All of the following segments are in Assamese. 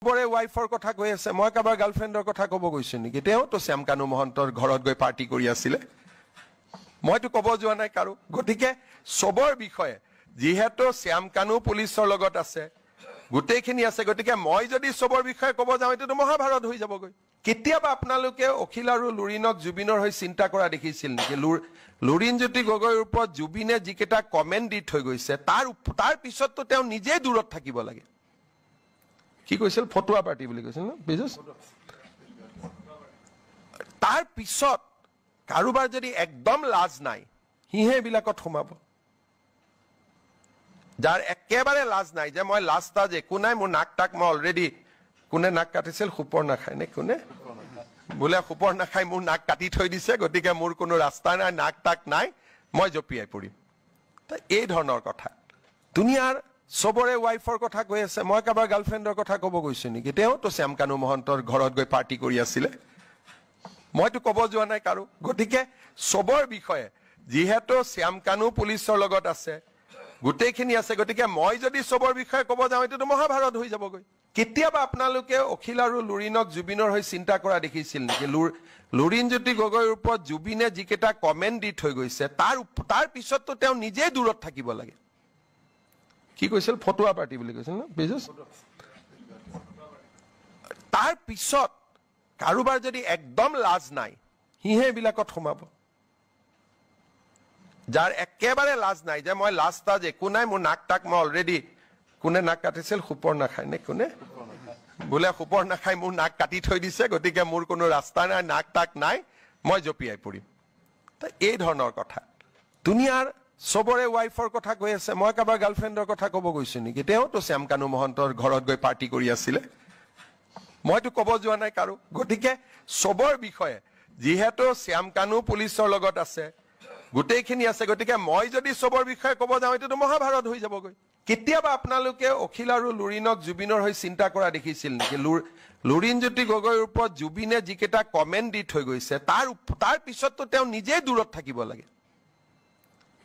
সবৰে ৱাইফৰ কথা কৈ আছে মই কাবাৰ গাৰ্লফ্ৰেণ্ডৰ কথা ক'ব গৈছো নেকি তেওঁ তো শ্যামকানু মহন্তৰ ঘৰত গৈ পাৰ্টি কৰি আছিল মইতো ক'ব যোৱা নাই কাৰো গতিকে সবৰ বিষয়ে যিহেতু শ্যামকানু পুলিচৰ লগত আছে গোটেইখিনি আছে গতিকে মই যদি সবৰ বিষয়ে ক'ব যাওঁ এটো মহাভাৰত হৈ যাবগৈ কেতিয়াবা আপোনালোকে অখিল আৰু লুৰিনক জুবিনৰ হৈ চিন্তা কৰা দেখিছিল নেকি লুৰিনজ্যোতি গগৈৰ ওপৰত জুবিনে যিকেইটা কমেন্ট দি থৈ গৈছে তাৰ পিছততো তেওঁ নিজেই দূৰত থাকিব লাগে কি কৈছিল ফটুৱা পাৰ্টি বুলি কৈছিল ন বিজুস তাৰ পিছত কাৰোবাৰ যদি একদম লাজ নাই হিহে বিলাকত সোমাব যাৰ একেবাৰে লাজ নাই যে মই লাজ তাজ একো নাই মোৰ নাক টাক মই অলৰেডি কোনে নাক কাটিছিল সুপৰ নাখায় নে কোনে বোলে সুপৰ নাখায় মোৰ নাক কাটি থৈ দিছে গতিকে মোৰ কোনো ৰাস্তা নাই নাক টাক নাই মই জপিয়াই পৰিম এই ধৰণৰ কথা দুনিয়াৰ সবৰে ৱাইফৰ কথা কৈ আছে মই কাবাৰ গাৰ্লফ্ৰেণ্ডৰ কথা ক'ব গৈছো নেকি তেওঁ তো শ্যামকানু মহন্তৰ ঘৰত গৈ পাৰ্টি কৰি আছিল মইতো ক'ব যোৱা নাই কাৰো গতিকে সবৰ বিষয়ে যিহেতু শ্যামকানু পুলিচৰ লগত আছে গোটেইখিনি আছে গতিকে মই যদি সবৰ বিষয়ে ক'ব যাওঁ এটো মহাভাৰত হৈ যাবগৈ কেতিয়াবা আপোনালোকে অখিল আৰু লুৰিনক জুবিনৰ হৈ চিন্তা কৰা দেখিছিল নেকি লুৰিনজ্যোতি গগৈৰ ওপৰত জুবিনে যিকেইটা কমেন্ট দি থৈ গৈছে তাৰ পিছততো তেওঁ নিজেই দূৰত থাকিব লাগে কি কৈছিল ফটুৱা পাৰ্টি বুলি কৈছিল ন বিজুস তাৰ পিছত কাৰোবাৰ যদি একদম লাজ নাই হিহে বিলাকত সোমাব যাৰ একেবাৰে লাজ নাই যে মই লাজ তাজ একো নাই মোৰ নাক টাক মই অলৰেডি কোনে নাক কাটিছিল সুপৰ নাখায় নে কোনে বোলে সুপৰ নাখায় মোৰ নাক কাটি থৈ দিছে গতিকে মোৰ কোনো ৰাস্তা নাই নাক টাক নাই মই জপিয়াই পৰিম এই ধৰণৰ কথা দুনিয়াৰ সবৰে ৱাইফৰ কথা কৈ আছে মই কাবাৰ গাৰ্লফ্ৰেণ্ডৰ কথা ক'ব গৈছো নেকি তেওঁ তো শ্যামকানু মহন্তৰ ঘৰত গৈ পাৰ্টি কৰি আছিল মইতো ক'ব যোৱা নাই কাৰো গতিকে সবৰ বিষয়ে যিহেতু শ্যামকানু পুলিচৰ লগত আছে গোটেইখিনি আছে গতিকে মই যদি সবৰ বিষয়ে ক'ব যাওঁ এটো মহাভাৰত হৈ যাবগৈ কেতিয়াবা আপোনালোকে অখিল আৰু লুৰিনক জুবিনৰ হৈ চিন্তা কৰা দেখিছিল নেকি লুৰিনজ্যোতি গগৈৰ ওপৰত জুবিনে যিকেইটা কমেন্ট দি থৈ গৈছে তাৰ পিছততো তেওঁ নিজেই দূৰত থাকিব লাগে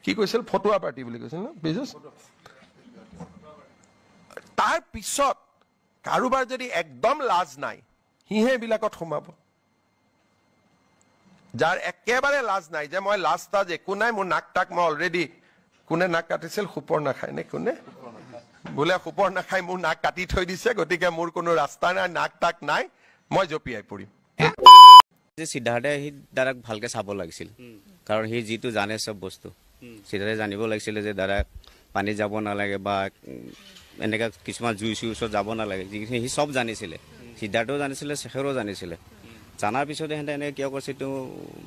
কি কৈছিল ফটুৱা পাৰ্টি বুলি কৈছিল ন বিজুস তাৰ পিছত কাৰোবাৰ যদি একদম লাজ নাই হিহে বিলাকত সোমাব যাৰ একেবাৰে লাজ নাই যে মই লাজ তাজ একো নাই মোৰ নাক টাক মই অলৰেডি কোনে নাক কাটিছিল সুপৰ নাখায় নে কোনে বোলে সুপৰ নাখায় মোৰ নাক কাটি থৈ দিছে গতিকে মোৰ কোনো ৰাস্তা নাই নাক টাক নাই মই জপিয়াই পৰিম যে সিদ্ধাৰ্থে হি দাদাক ভালকে চাব লাগিছিল কাৰণ হি যিটো জানে সব বস্তু সিদ্ধাৰ্থে জানিব লাগিছিল যে দাদা পানী যাব নালাগে বা এনেকা কিছুমান জুই চুই ওচৰত যাব নালাগে যিখিনি হি সব জানিছিলে সিদ্ধাৰ্থেও জানিছিলে শেখৰো জানিছিলে জানাৰ পিছতে হেঁতে এনেকৈ কিয় কৰিছে এইটো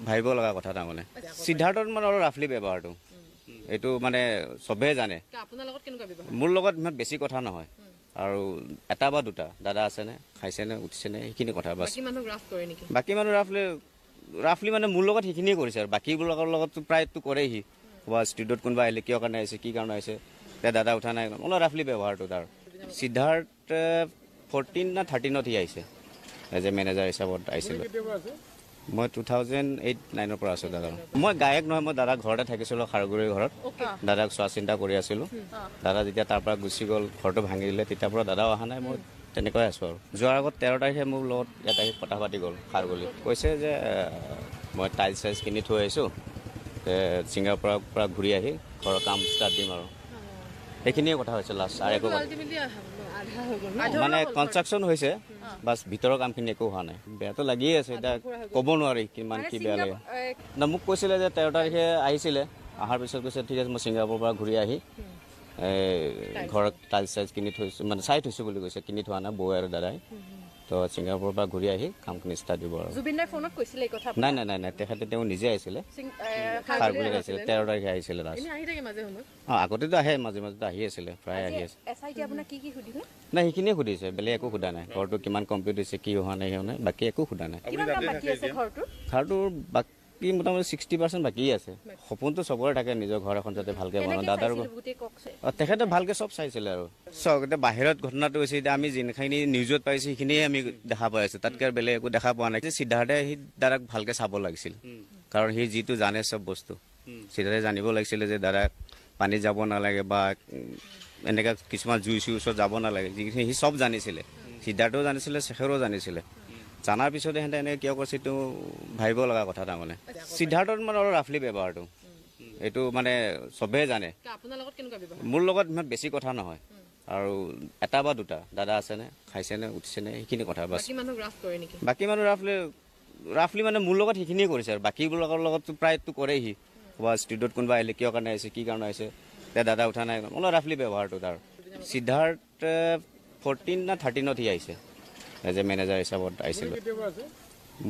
ভাবিব লগা কথা তাৰমানে সিদ্ধাৰ্থৰ মানে অলপ ৰাফলি ব্যৱহাৰটো এইটো মানে সবেই জানে মোৰ লগত ইমান বেছি কথা নহয় আৰু এটা বা দুটা দাদা আছেনে খাইছেনে উঠিছেনে সেইখিনি কথা বাছ বাকী মানুহ ৰাফলি মানে মোৰ লগত সেইখিনিয়ে কৰিছে আৰু বাকীবিলাকৰ লগততো প্ৰায়তো কৰেই সি ক'ৰবাত ষ্টুডিঅ'ত কোনোবা আহিলে কিয় কাৰণে আহিছে কি কাৰণে আহিছে এতিয়া দাদা উঠা নাই অলপ ৰাফলি ব্যৱহাৰটো তাৰ সিদ্ধাৰ্থ 14 না 13ত সি আহিছে এজ এ মেনেজাৰ হিচাপত আহিছিলোঁ মই 2008-09 পৰা আছোঁ দাদা মই গায়ক নহয় মই দাদা ঘৰতে থাকিছিলোঁ খাৰগুৰিৰ ঘৰত দাদাক চোৱা চিন্তা কৰি আছিলোঁ দাদা যেতিয়া তাৰ পৰা গুচি গ'ল ঘৰটো ভাঙি দিলে তেতিয়াৰ পৰা দাদাও অহা নাই মই তেনেকৈ আছোঁ আৰু যোৱাৰ আগত 13 তাৰিখে মোৰ লগত ইয়াত আহি কথা পাতি গ'ল খাৰগুৰিত কৈছে যে মই টাইলছ চাইজ কিনি থৈ আহিছোঁ ছিংগাপুৰৰ পৰা ঘূৰি আহি ঘৰৰ কাম ষ্টাৰ্ট দিম আৰু সেইখিনিয়ে কথা হৈছে লাষ্ট আৰু একো মানে কনষ্ট্ৰাকশ্যন হৈছে বাছ ভিতৰৰ কামখিনি একো হোৱা নাই বেয়াটো লাগিয়ে আছে এতিয়া ক'ব নোৱাৰি কিমান কি বেয়া লাগে না মোক কৈছিলে যে 13 তাৰিখে আহিছিলে অহাৰ পিছত কৈছে ঠিক আছে মই ছিংগাপুৰৰ পৰা ঘূৰি আহি ঘৰত টাইলছ চাইজ কিনি থৈছোঁ মানে চাই থৈছোঁ বুলি কৈছে কিনি থোৱা নাই বৌ আৰু দাদাই তো ছিংগাপুৰৰ পৰা ঘূৰি আহি কামখিনি ষ্টাৰ্ট দিব আৰু নাই তেখেতে তেওঁ নিজে আহিছিলে খাৰগুৰিত আহিছিলে 13 তাৰিখে আহিছিলে আগতেতো আহে মাজে মাজে আহি আছিলে প্ৰায় আহি আছে নাই সেইখিনিয়ে সুধিছে বেলেগ একো সোধা নাই ঘৰটো কিমান কমপ্লিট হৈছে কি হোৱা নাই হোৱা নাই বাকী একো সোধা নাই ঘৰটোৰ বাকী মোটামুটি 60% বাকী আছে সপোনটো চবৰে থাকে নিজৰ ঘৰ এখন যাতে ভালকে বনাওঁ দাদাৰ তেখেতে ভালকে চব চাইছিলে আৰু চাওক এতিয়া বাহিৰত ঘটনাটো হৈছে এতিয়া আমি যিখিনি নিউজত পাইছোঁ সেইখিনিয়ে আমি দেখা পাই আছোঁ তাতকৈ বেলেগ একো দেখা পোৱা নাই সিদ্ধাৰ্থে সি দাদাক ভালকে চাব লাগিছিল কাৰণ সি যিটো জানে চব বস্তু সিদ্ধাৰ্থে জানিব লাগিছিলে যে দাদা পানী যাব নালাগে বা এনেকা কিছুমান জুই চুই ওচৰত যাব নালাগে যিখিনি সি সব জানিছিলে সিদ্ধাৰ্থও জানিছিলে শেখৰেও জানিছিলে জানাৰ পিছতে সিহঁতে এনেকৈ কিয় কৰিছে এইটো ভাবিব লগা কথা তাৰমানে সিদ্ধাৰ্থৰ মানে অলপ ৰাফলি ব্যৱহাৰটো এইটো মানে চবেই জানে মোৰ লগত ইমান বেছি কথা নহয় আৰু এটা বা দুটা দাদা আছেনে খাইছেনে উঠিছেনে সেইখিনি কথা বাছ বাকী মানুহ ৰাফলি মানে মোৰ লগত সেইখিনিয়ে কৰিছে আৰু বাকীবিলাকৰ লগততো প্ৰায়তো কৰেই সি বা ষ্ট্ৰীটত কোনোবা আহিলে কিয় কাৰণে আহিছে কি কাৰণে আহিছে এতিয়া দাদা উঠা নাই অলপ ৰাফলি ব্যৱহাৰটো তাৰ সিদ্ধাৰ্থ 14 না 13ত সি আহিছে এজ এ মেনেজাৰ হিচাপত আহিছিলোঁ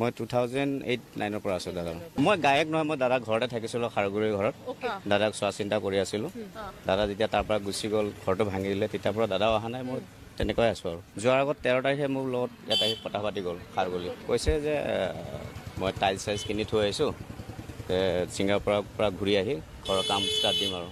মই 2008-09 পৰা আছোঁ দাদা মই গায়ক নহয় মই দাদা ঘৰতে থাকিছিলোঁ খাৰগুৰিৰ ঘৰত দাদাক চোৱা চিন্তা কৰি আছিলোঁ দাদা যেতিয়া তাৰ পৰা গুচি গ'ল ঘৰটো ভাঙি দিলে তেতিয়াৰ পৰা দাদাও অহা নাই মই তেনেকৈ আছোঁ আৰু যোৱাৰ আগত 13 তাৰিখে মোৰ লগত এটা কথা পাতি গ'ল খাৰগুলি কৈছে যে মই টাইলছ চাইলছ কিনি থৈ আহিছোঁ ছিংগাপুৰৰ পৰা ঘূৰি আহি ঘৰৰ কাম ষ্টাৰ্ট দিম আৰু